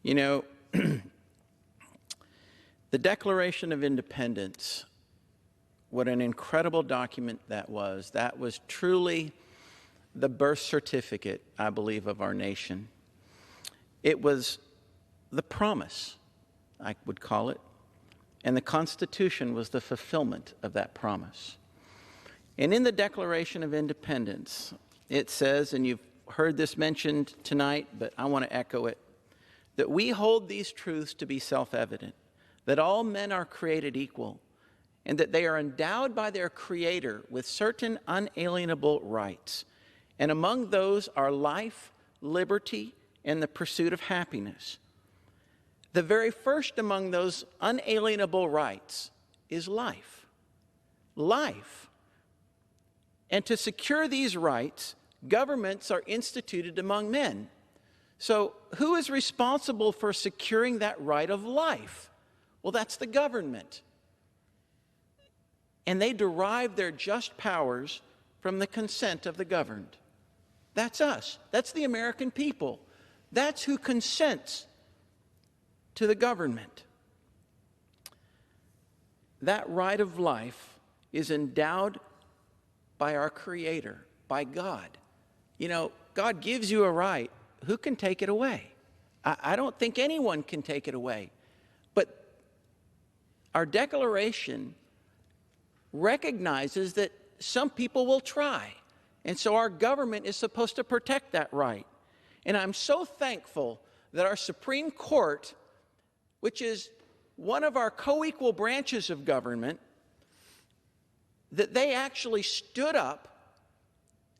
You know, the Declaration of Independence, what an incredible document that was. That was truly the birth certificate, I believe, of our nation. It was the promise, I would call it, and the Constitution was the fulfillment of that promise. And in the Declaration of Independence, it says, and you've heard this mentioned tonight, but I want to echo it, that we hold these truths to be self-evident, that all men are created equal, and that they are endowed by their Creator with certain unalienable rights, and among those are life, liberty, and the pursuit of happiness. The very first among those unalienable rights is life. Life. And to secure these rights, governments are instituted among men. So who is responsible for securing that right of life? Well, that's the government. And they derive their just powers from the consent of the governed. That's us. That's the American people. That's who consents to the government. That right of life is endowed by our Creator, by God. You know, God gives you a right. Who can take it away? I don't think anyone can take it away. But our Declaration recognizes that some people will try. And so our government is supposed to protect that right. And I'm so thankful that our Supreme Court, which is one of our co-equal branches of government, that they actually stood up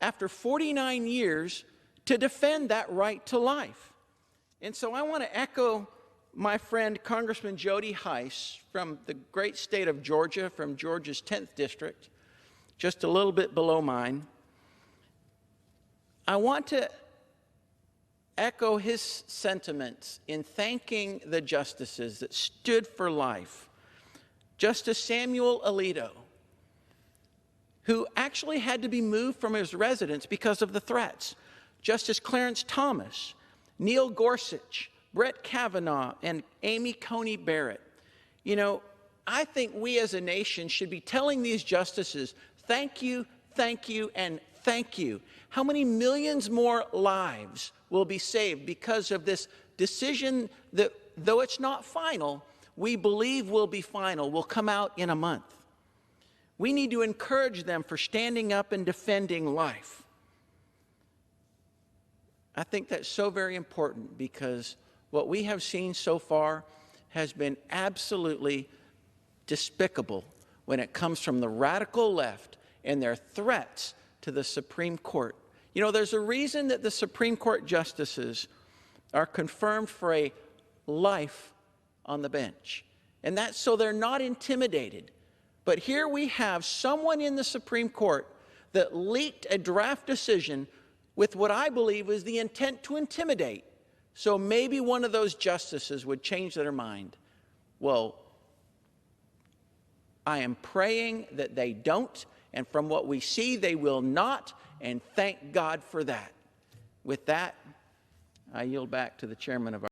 after 49 years to defend that right to life. And so I want to echo my friend Congressman Jody Hice from the great state of Georgia, from Georgia's 10th district, just a little bit below mine. I want to echo his sentiments in thanking the justices that stood for life. Justice Samuel Alito, who actually had to be moved from his residence because of the threats. Justice Clarence Thomas, Neil Gorsuch, Brett Kavanaugh, and Amy Coney Barrett. You know, I think we as a nation should be telling these justices, thank you, and thank you. How many millions more lives will be saved because of this decision that, though it's not final, we believe will be final, will come out in a month. We need to encourage them for standing up and defending life. I think that's so very important because what we have seen so far has been absolutely despicable when it comes from the radical left and their threats to the Supreme Court. You know, there's a reason that the Supreme Court justices are confirmed for a life on the bench, and that's so they're not intimidated. But here we have someone in the Supreme Court that leaked a draft decision with what I believe was the intent to intimidate. So maybe one of those justices would change their mind. Well, I am praying that they don't, and from what we see, they will not, and thank God for that. With that, I yield back to the chairman of our